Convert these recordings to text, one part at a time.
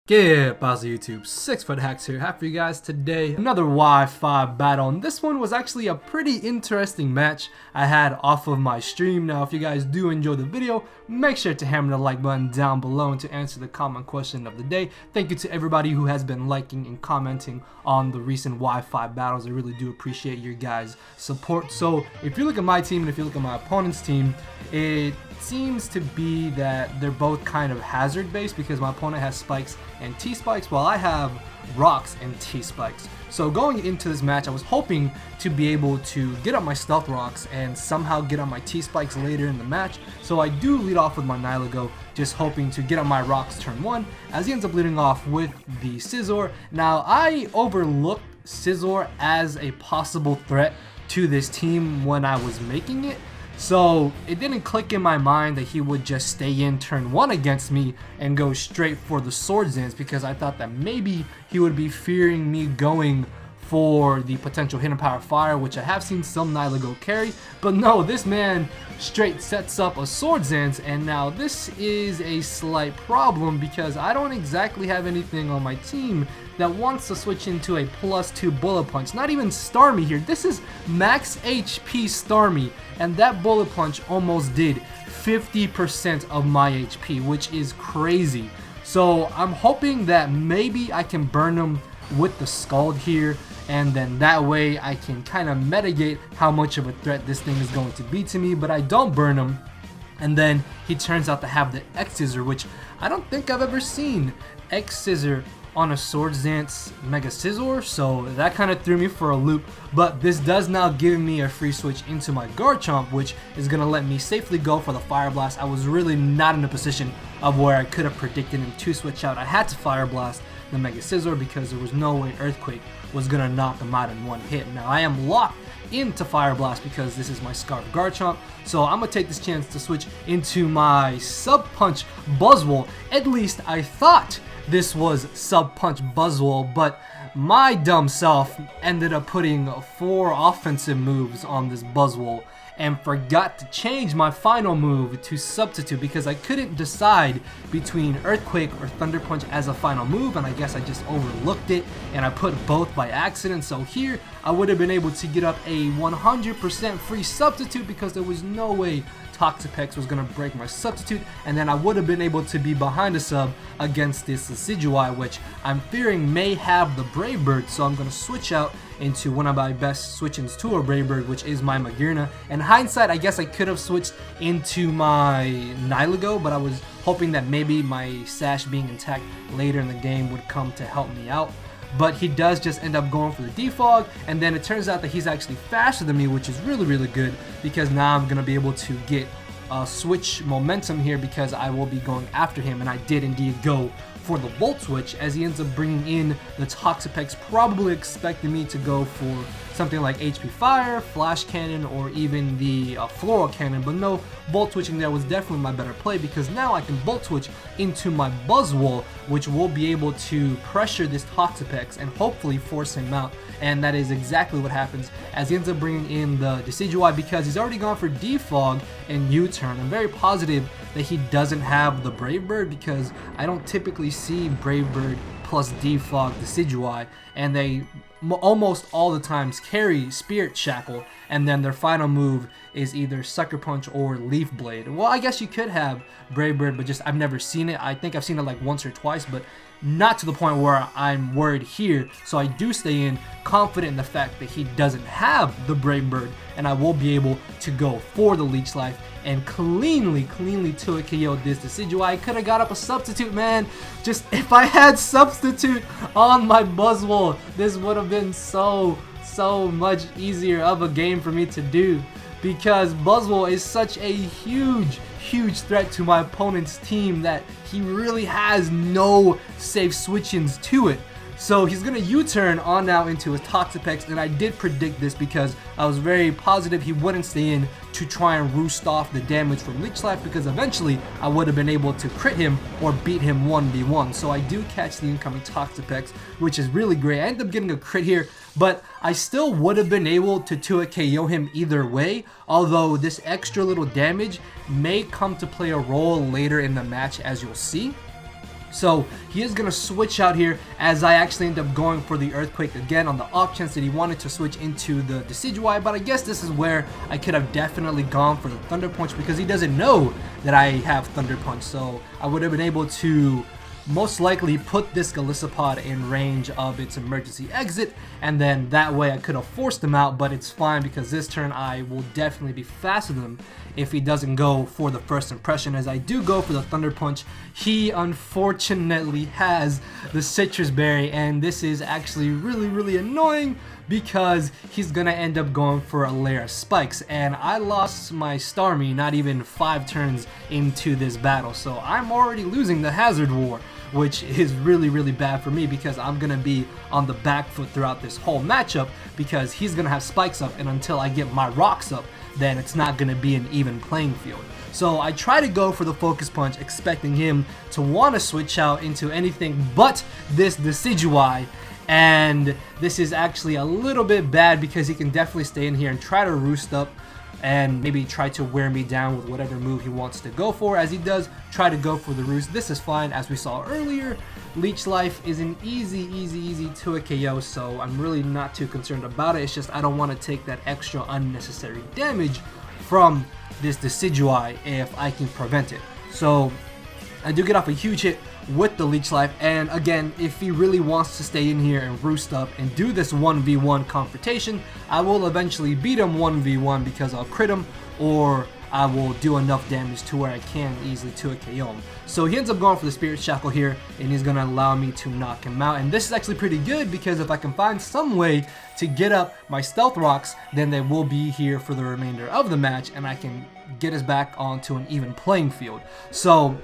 Get Bowser YouTube, 6fthax here, happy for you guys today. Another Wi-Fi battle, and this one was actually a pretty interesting match I had off of my stream. Now, if you guys do enjoy the video, make sure to hammer the like button down below and to answer the comment question of the day. Thank you to everybody who has been liking and commenting on the recent Wi-Fi battles. I really do appreciate your guys' support. So, if you look at my team and if you look at my opponent's team, it seems to be that they're both kind of hazard based because my opponent has spikes and T-spikes while I have rocks and T-spikes. So going into this match, I was hoping to be able to get up my stealth rocks and somehow get on my T-spikes later in the match. So I do lead off with my Nilago, just hoping to get on my rocks turn 1, as he ends up leading off with the Scizor. Now I overlooked Scizor as a possible threat to this team when I was making it. So it didn't click in my mind that he would just stay in turn 1 against me and go straight for the Swords Dance, because I thought that maybe he would be fearing me going for the potential hidden power fire, which I have seen some Nilago carry. But no, this man straight sets up a Swords Dance, and now this is a slight problem because I don't exactly have anything on my team that wants to switch into a +2 bullet punch. Not even Starmie here. This is max HP Starmie, and that bullet punch almost did 50% of my HP, which is crazy. So I'm hoping that maybe I can burn him with the Scald here, and then that way I can kind of mitigate how much of a threat this thing is going to be to me. But I don't burn him, and then he turns out to have the X Scissor, which I don't think I've ever seen X Scissor on a Swords Dance Mega Scizor, so that kind of threw me for a loop. But this does now give me a free switch into my Garchomp, which is going to let me safely go for the Fire Blast. I was really not in a position of where I could have predicted him to switch out. I had to Fire Blast the Mega Scizor because there was no way Earthquake was going to knock him out in one hit. Now I am locked into Fire Blast because this is my Scarf Garchomp, so I'm going to take this chance to switch into my Sub Punch Buzzwole. At least I thought this was Sub Punch Buzzwole, but my dumb self ended up putting 4 offensive moves on this Buzzwole and forgot to change my final move to Substitute because I couldn't decide between Earthquake or Thunder Punch as a final move, and I guess I just overlooked it and I put both by accident. So here I would have been able to get up a 100% free Substitute because there was no way Toxapex was going to break my Substitute, and then I would have been able to be behind a sub against this Decidueye, which I'm fearing may have the Brave Bird. So I'm going to switch out into one of my best switch-ins to a Brave Bird, which is my Magearna. In hindsight, I guess I could have switched into my Nilago, but I was hoping that maybe my Sash being intact later in the game would come to help me out. But he does just end up going for the Defog, and then it turns out that he's actually faster than me, which is really good because now I'm going to be able to get switch momentum here because I will be going after him, and I did indeed go for the Volt Switch as he ends up bringing in the Toxapex, probably expecting me to go for something like HP Fire, Flash Cannon, or even the Floral Cannon, but no, Volt Switching there was definitely my better play because now I can Volt Switch into my Buzzwole, which will be able to pressure this Toxapex and hopefully force him out, and that is exactly what happens as he ends up bringing in the Decidueye because he's already gone for Defog and U-Turn. I'm very positive that he doesn't have the Brave Bird because I don't typically see Brave Bird plus Defog Decidueye, and they almost all the times carry Spirit Shackle, and then their final move is either Sucker Punch or Leaf Blade. Well, I guess you could have Brave Bird, but just I've never seen it. I think I've seen it like once or twice, but not to the point where I'm worried here. So I do stay in confident in the fact that he doesn't have the Brave Bird, and I will be able to go for the Leech Life and cleanly 2-hit KO this Decidueye. I could have got up a Substitute, man. Just if I had Substitute on my Buzzwole, this would have been so much easier of a game for me to do because Buzzwole is such a huge threat to my opponent's team that he really has no safe switch-ins to it. So he's going to U-turn on now into his Toxapex, and I did predict this because I was very positive he wouldn't stay in to try and roost off the damage from Leech Life because eventually I would have been able to crit him or beat him 1v1. So I do catch the incoming Toxapex, which is really great. I end up getting a crit here, but I still would have been able to 2-hit KO him either way, although this extra little damage may come to play a role later in the match, as you'll see. So he is going to switch out here, as I actually end up going for the Earthquake again on the off chance that he wanted to switch into the Decidueye. But I guess this is where I could have definitely gone for the Thunder Punch, because he doesn't know that I have Thunder Punch. So I would have been able to most likely put this Golisopod in range of its emergency exit, and then that way I could have forced him out. But it's fine, because this turn I will definitely be faster than him if he doesn't go for the first impression. As I do go for the Thunder Punch, he unfortunately has the Citrus Berry, and this is actually really annoying, because he's gonna end up going for a layer of spikes, and I lost my Starmie not even 5 turns into this battle. So I'm already losing the Hazard War, which is really bad for me, because I'm gonna be on the back foot throughout this whole matchup, because he's gonna have spikes up, and until I get my rocks up, then it's not gonna be an even playing field. So I try to go for the Focus Punch, expecting him to want to switch out into anything but this Decidueye. And this is actually a little bit bad, because he can definitely stay in here and try to roost up and maybe try to wear me down with whatever move he wants to go for. As he does try to go for the roost, this is fine. As we saw earlier, Leech Life is an easy to a KO, so I'm really not too concerned about it. It's just I don't want to take that extra unnecessary damage from this Decidueye if I can prevent it. So I do get off a huge hit with the Leech Life, and again, if he really wants to stay in here and roost up and do this 1v1 confrontation, I will eventually beat him 1v1, because I'll crit him, or I will do enough damage to where I can easily 2 KO him. So he ends up going for the Spirit Shackle here, and he's going to allow me to knock him out. And this is actually pretty good, because if I can find some way to get up my Stealth Rocks, then they will be here for the remainder of the match, and I can get us back onto an even playing field. So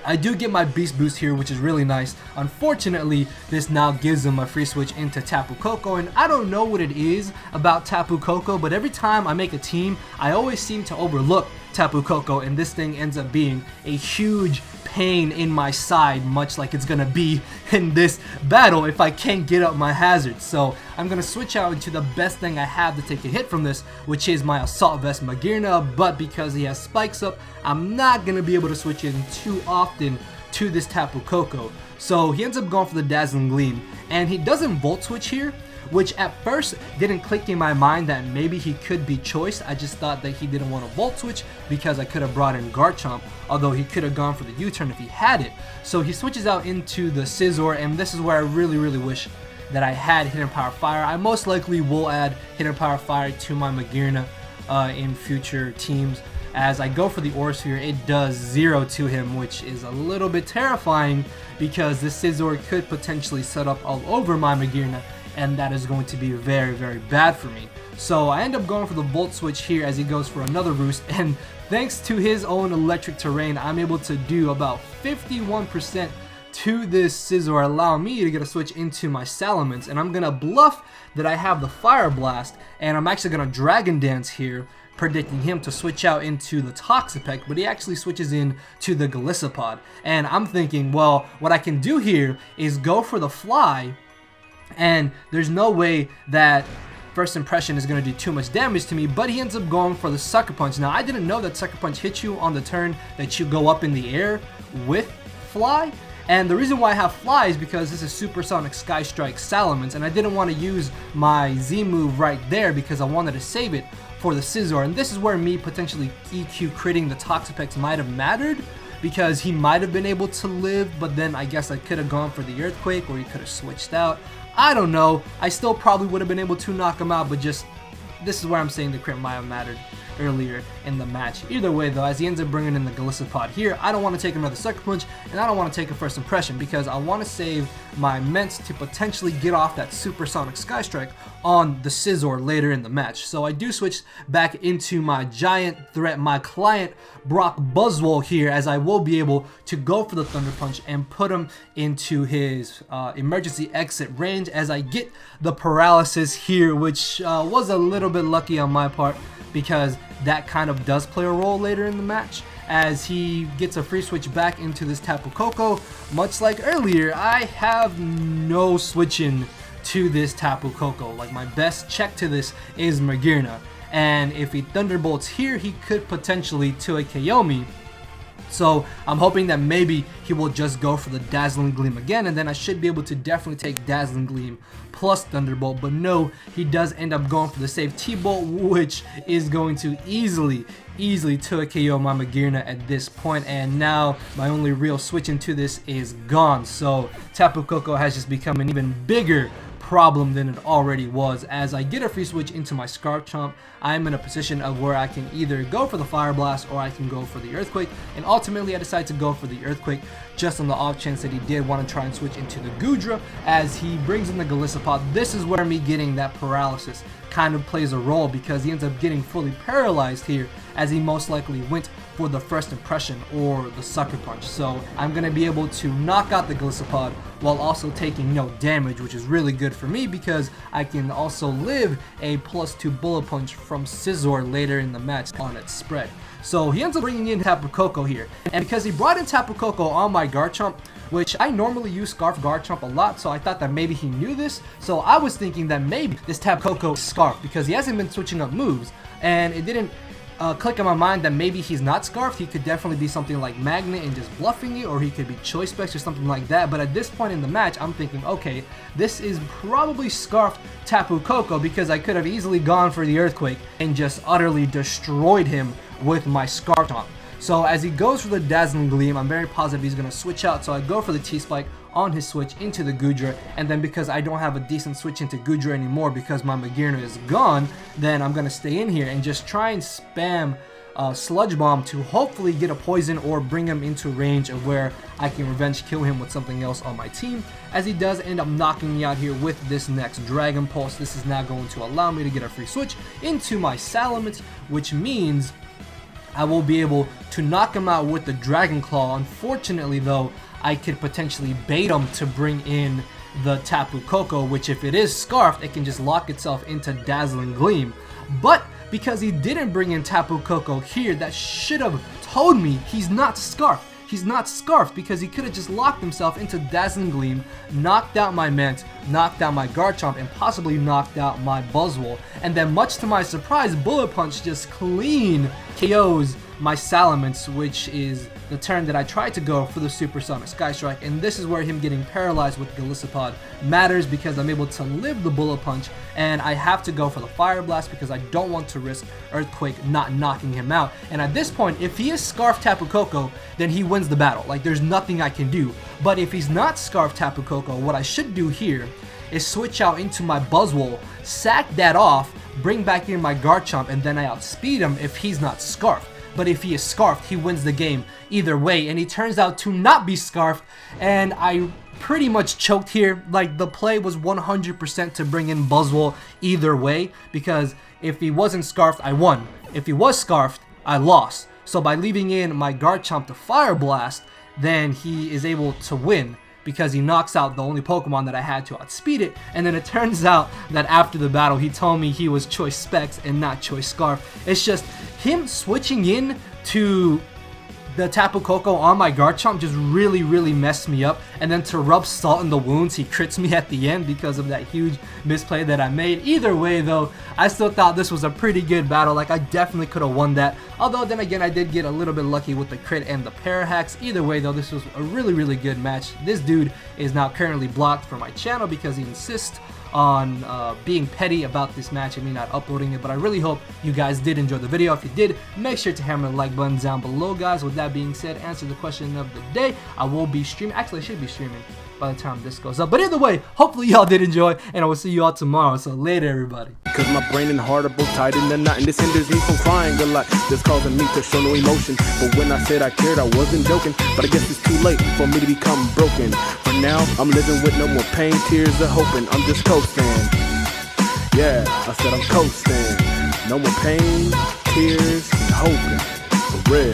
I do get my Beast Boost here, which is really nice. Unfortunately, this now gives him a free switch into Tapu Koko, and I don't know what it is about Tapu Koko, but every time I make a team, I always seem to overlook Tapu Koko, and this thing ends up being a huge pain in my side, much like it's gonna be in this battle if I can't get up my hazards. So I'm gonna switch out into the best thing I have to take a hit from this, which is my Assault Vest Magearna, but because he has spikes up, I'm not gonna be able to switch in too often to this Tapu Koko. So he ends up going for the Dazzling Gleam, and he doesn't Volt Switch here, which at first didn't click in my mind that maybe he could be choiced. I just thought that he didn't want to Volt Switch, because I could have brought in Garchomp, although he could have gone for the U-turn if he had it. So he switches out into the Scizor, and this is where I really wish that I had Hidden Power Fire. I most likely will add Hidden Power Fire to my Magearna in future teams. As I go for the Aura Sphere, it does 0 to him, which is a little bit terrifying, because this Scizor could potentially set up all over my Magearna, and that is going to be very bad for me. So I end up going for the Volt Switch here, as he goes for another Roost, and thanks to his own Electric Terrain, I'm able to do about 51% to this Scizor, allowing me to get a switch into my Salamence, and I'm gonna bluff that I have the Fire Blast, and I'm actually gonna Dragon Dance here, predicting him to switch out into the Toxapex, but he actually switches in to the Golisopod. And I'm thinking, well, what I can do here is go for the Fly, and there's no way that First Impression is going to do too much damage to me, but he ends up going for the Sucker Punch. Now, I didn't know that Sucker Punch hits you on the turn that you go up in the air with Fly, and the reason why I have Fly is because this is Supersonic Sky Strike Salamence, and I didn't want to use my Z move right there because I wanted to save it for the Scizor, and this is where me potentially EQ critting the Toxapex might have mattered, because he might have been able to live, but then I guess I could have gone for the Earthquake, or he could have switched out. I don't know. I still probably would have been able to knock him out, but just this is where I'm saying the crit might have mattered earlier in the match. Either way though, as he ends up bringing in the Golisopod here, I don't want to take another Sucker Punch, and I don't want to take a First Impression, because I want to save my Ments to potentially get off that Supersonic Sky Strike on the Scizor later in the match. So I do switch back into my giant threat, my client Brock Buzzwole here, as I will be able to go for the Thunder Punch and put him into his emergency exit range, as I get the paralysis here, which was a little bit lucky on my part, because that kind of does play a role later in the match, as he gets a free switch back into this Tapu Koko. Much like earlier, I have no switching to this Tapu Koko. Like, my best check to this is Magearna, and if he Thunderbolts here, he could potentially 2 KO me, So I'm hoping that maybe he will just go for the Dazzling Gleam again, and then I should be able to definitely take Dazzling Gleam plus Thunderbolt. But no, he does end up going for the safe T-Bolt, which is going to easily 2KO my Magearna at this point. And now my only real switch into this is gone. So Tapu Koko has just become an even bigger problem than it already was. As I get a free switch into my Scarf Chomp, I'm in a position of where I can either go for the Fire Blast or I can go for the Earthquake, and ultimately I decided to go for the Earthquake just on the off chance that he did want to try and switch into the Goodra as he brings in the Golisopod. This is where me getting that paralysis kind of plays a role, because he ends up getting fully paralyzed here as he most likely went for the First Impression or the Sucker Punch. So I'm going to be able to knock out the Golisopod while also taking no damage, which is really good for me because I can also live a +2 Bullet Punch from Scizor later in the match on its spread. So he ends up bringing in Tapu Koko here, and because he brought in Tapu Koko on my Garchomp, which I normally use Scarf Garchomp a lot, so I thought that maybe he knew this. So I was thinking that maybe this Tapu Koko is Scarf because he hasn't been switching up moves, and it didn't click in my mind that maybe he's not Scarfed. He could definitely be something like Magnet and just bluffing it, or he could be Choice Specs or something like that. But at this point in the match, I'm thinking, okay, this is probably Scarfed Tapu Koko because I could have easily gone for the Earthquake and just utterly destroyed him with my Scarf Chomp. So as he goes for the Dazzling Gleam, I'm very positive he's going to switch out. So I go for the T-Spike on his switch into the Goodra, and then because I don't have a decent switch into Goodra anymore because my Magearna is gone, then I'm going to stay in here and just try and spam Sludge Bomb to hopefully get a poison or bring him into range of where I can revenge kill him with something else on my team. As he does end up knocking me out here with this next Dragon Pulse, this is now going to allow me to get a free switch into my Salamence, which means I will be able to knock him out with the Dragon Claw. Unfortunately though, I could potentially bait him to bring in the Tapu Koko, which if it is Scarfed, it can just lock itself into Dazzling Gleam. But because he didn't bring in Tapu Koko here, that should have told me he's not Scarfed. He's not Scarfed because he could have just locked himself into Dazzling Gleam, knocked out my Ment, knocked out my Garchomp, and possibly knocked out my Buzzwole. And then much to my surprise, Bullet Punch just clean KOs my Salamence, which is the turn that I tried to go for the Supersonic Sky Strike. And this is where him getting paralyzed with Golisopod matters because I'm able to live the Bullet Punch, and I have to go for the Fire Blast because I don't want to risk Earthquake not knocking him out. And at this point, if he is Scarf Tapu Koko, then he wins the battle. Like, there's nothing I can do. But if he's not Scarf Tapu Koko, what I should do here is switch out into my Buzzwole, sack that off, bring back in my Garchomp, and then I outspeed him if he's not Scarfed. But if he is Scarfed, he wins the game either way, and he turns out to not be Scarfed, and I pretty much choked here. Like, the play was 100% to bring in Buzzwole either way, because if he wasn't Scarfed, I won. If he was Scarfed, I lost. So by leaving in my Garchomp to Fire Blast, then he is able to win, because he knocks out the only Pokemon that I had to outspeed it. And then it turns out that after the battle, he told me he was Choice Specs and not Choice Scarf. It's just him switching in to the Tapu Koko on my Garchomp just really messed me up. And then to rub salt in the wounds, he crits me at the end because of that huge misplay that I made. Either way though, I still thought this was a pretty good battle. Like, I definitely could have won that. Although then again, I did get a little bit lucky with the crit and the Parahacks. Either way though, this was a really good match. This dude is now currently blocked from my channel because he insists on being petty about this match and me not uploading it. But I really hope you guys did enjoy the video. If you did, make sure to hammer the like button down below, guys. With that being said, answer the question of the day. I will be streaming. Actually, I should be streaming by the time this goes up. But either way, hopefully y'all did enjoy, and I will see you all tomorrow. So later, everybody. Cause my brain and heart are both tied in the knot, and this hinders me from crying a lot. This causing me to show no emotion. But when I said I cared, I wasn't joking. But I guess it's too late for me to become broken. For now, I'm living with no more pain, tears of hoping. I'm just coasting. Yeah, I said I'm coasting. No more pain, tears, and hoping. For real.